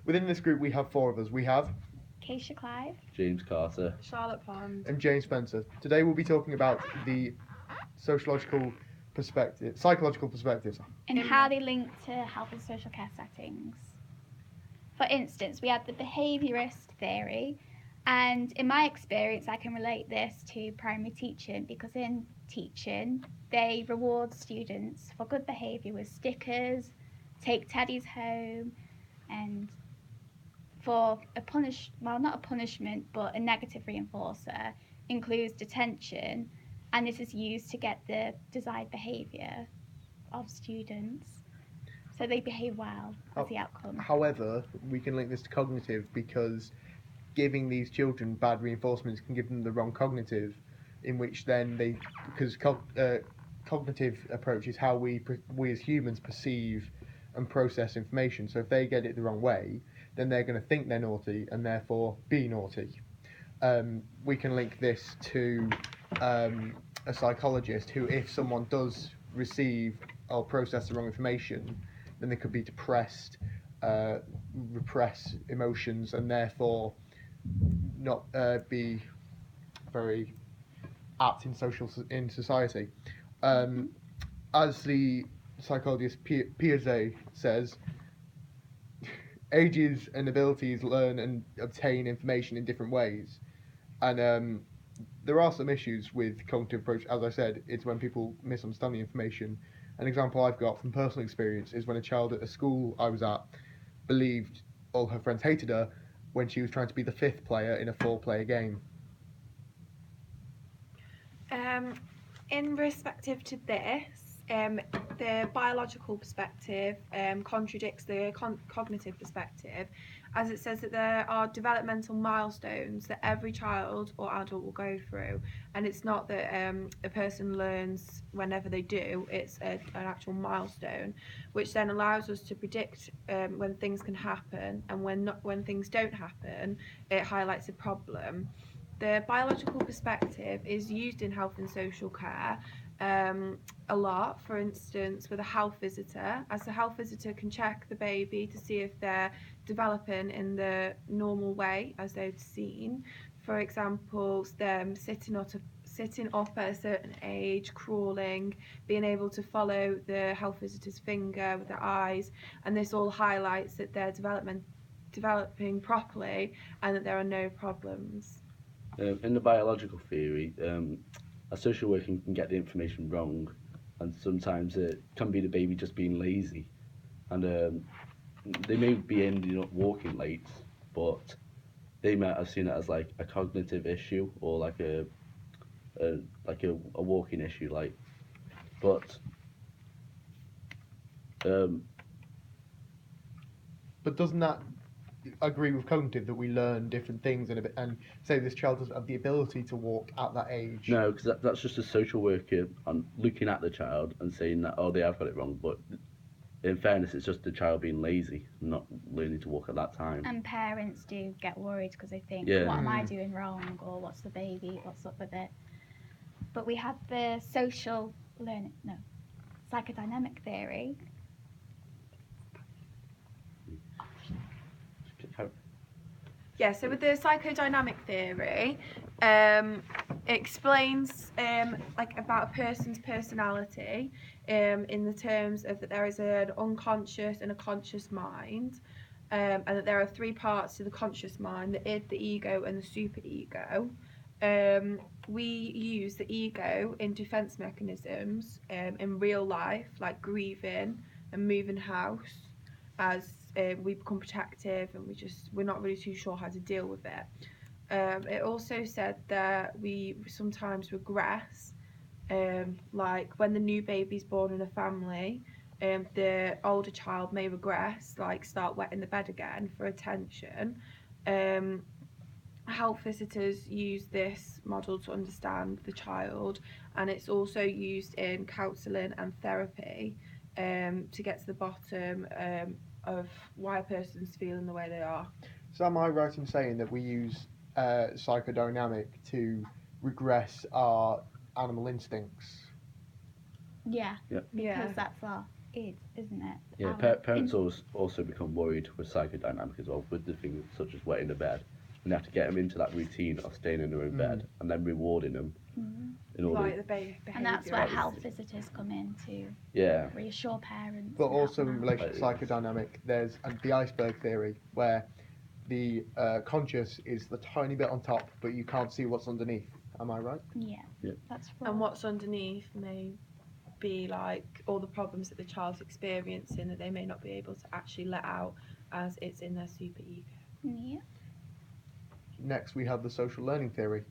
Within this group, we have 4 of us. We have Keisha Clive, James Carter, Charlotte Pond, and James Spencer. Today, we'll be talking about the psychological perspectives. and how they link to health and social care settings. For instance, we have the behaviourist theory, and in my experience, I can relate this to primary teaching because in teaching, they reward students for good behaviour with stickers, take teddies home, and for not a punishment, but a negative reinforcer includes detention, and this is used to get the desired behaviour of students, so they behave well as the outcome. However, we can link this to cognitive because giving these children bad reinforcements can give them the wrong cognitive, in which then cognitive approach is how we as humans perceive and process information. So if they get it the wrong way, then they're going to think they're naughty and therefore be naughty. We can link this to a psychologist who, if someone does receive or process the wrong information, then they could be depressed, repress emotions, and therefore not be very apt in society. As the psychologist Piaget says, ages and abilities learn and obtain information in different ways, and there are some issues with cognitive approach. As I said, it's when people misunderstand the information. An example I've got from personal experience is when a child at a school I was at believed all her friends hated her when she was trying to be the 5th player in a 4-player game. In respective to this, the biological perspective contradicts the cognitive perspective, as it says that there are developmental milestones that every child or adult will go through, and it's not that a person learns whenever they do, it's an actual milestone, which then allows us to predict when things can happen, and when things don't happen, it highlights a problem. The biological perspective is used in health and social care a lot, for instance with a health visitor, as the health visitor can check the baby to see if they're developing in the normal way as they've seen. For example, them sitting up at a certain age, crawling, being able to follow the health visitor's finger with their eyes, and this all highlights that they're developing properly and that there are no problems. In the biological theory, a social worker can get the information wrong, and sometimes it can be the baby just being lazy, and they may be ending up walking late, but they might have seen it as like a cognitive issue or like a walking issue, but doesn't that agree with cognitive, that we learn different things and say this child doesn't have the ability to walk at that age? No, because that's just a social worker looking at the child and saying that, oh, they have got it wrong, but in fairness, it's just the child being lazy, not learning to walk at that time. And parents do get worried because they think, what am I doing wrong, or what's the baby, what's up with it? But we have the psychodynamic theory. Yeah, so with the psychodynamic theory, it explains about a person's personality in the terms of that there is an unconscious and a conscious mind, and that there are 3 parts to the conscious mind: the id, the ego, and the superego. We use the ego in defense mechanisms in real life, like grieving and moving house, as we become protective and we're not really too sure how to deal with it. It also said that we sometimes regress, like when the new baby's born in a family, the older child may regress, like start wetting the bed again for attention. Health visitors use this model to understand the child, and it's also used in counselling and therapy to get to the bottom of why a person's feeling the way they are. So am I right in saying that we use psychodynamic to regress our animal instincts? Yeah, Yep. because that's our is, isn't it? Yeah, parents also become worried with psychodynamic as well, with the things such as wetting the bed. And they have to get them into that routine of staying in their own bed and then rewarding them in order. Like the behaviour. And that's where health visitors come in to reassure parents. But and help also them in out. relation to psychodynamic, there's the iceberg theory, where the conscious is the tiny bit on top, but you can't see what's underneath. Am I right? Yeah, that's right. And what's underneath may be like all the problems that the child's experiencing that they may not be able to actually let out as it's in their super ego. Yeah. Next, we have the social learning theory.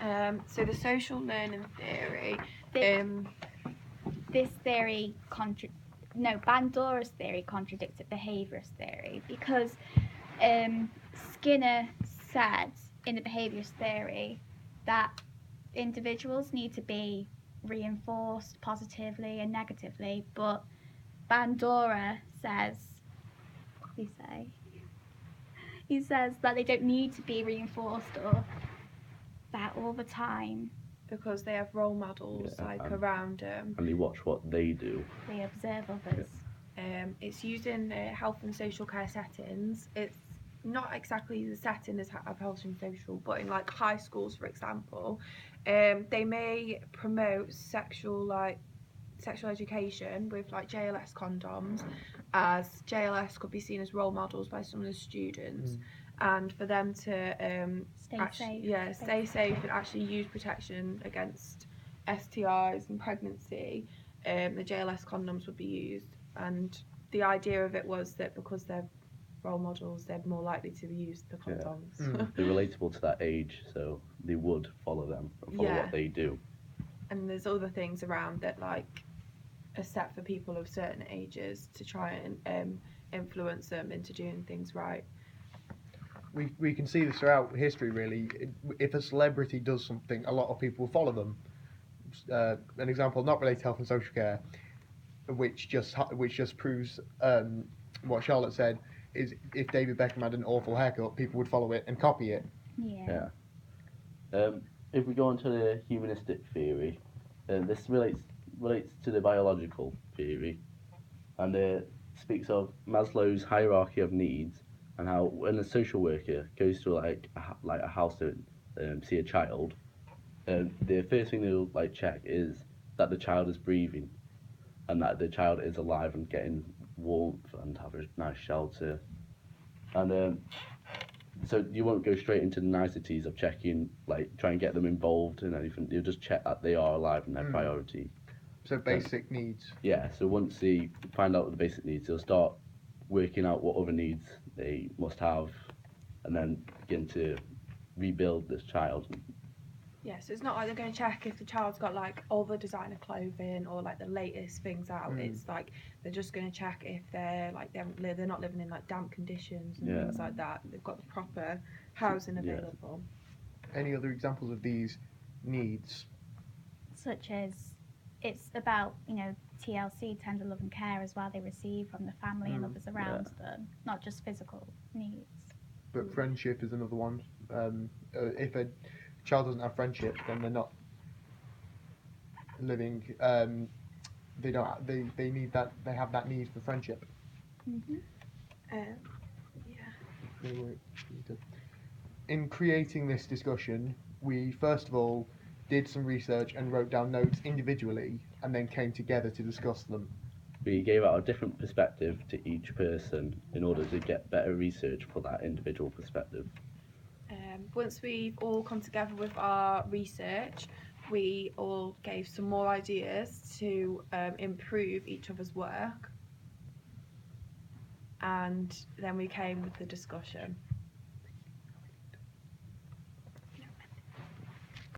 So the social learning theory. This theory Bandora's theory contradicted behaviourist theory because Skinner said in the behaviourist theory that individuals need to be reinforced positively and negatively, but Bandora says, he says that they don't need to be reinforced or that all the time. Because they have role models around them. And they watch what they do. They observe others. It's used in health and social care settings. It's not exactly the setting as of health and social, but in like high schools, for example, they may promote sexual education with like JLS condoms, as JLS could be seen as role models by some of the students. And for them to stay safe and actually use protection against STIs and pregnancy, the JLS condoms would be used. And the idea of it was that because they're role models, they're more likely to use the condoms. They're relatable to that age, so they would follow them and follow what they do. And there's other things around that like are set for people of certain ages to try and influence them into doing things right. We can see this throughout history, really. If a celebrity does something, a lot of people follow them. An example, not related to health and social care, which just proves what Charlotte said, is if David Beckham had an awful haircut, people would follow it and copy it. Yeah. If we go on to the humanistic theory, this relates to the biological theory, and it speaks of Maslow's hierarchy of needs, and how when a social worker goes to a house to see a child, the first thing they'll check is that the child is breathing, and that the child is alive and getting warmth and have a nice shelter, and so you won't go straight into the niceties of checking, try and get them involved in anything. You'll just check that they are alive and their priority. So basic needs. Yeah. So once they find out the basic needs, they'll start working out what other needs they must have, and then begin to rebuild this child. Yeah, so it's not like they're going to check if the child's got like all the designer clothing or like the latest things out. It's like they're just going to check if they're they're not living in like damp conditions and things like that. They've got the proper housing available. Any other examples of these needs? Such as it's about TLC, tender love and care as well they receive from the family and others around them, not just physical needs. But friendship is another one. If a child doesn't have friendship, then they're not living. They don't. They need that. They have that need for friendship. In creating this discussion, we first of all did some research and wrote down notes individually, and then came together to discuss them. We gave out a different perspective to each person in order to get better research for that individual perspective. Once we've all come together with our research, we all gave some more ideas to improve each other's work, and then we came with the discussion.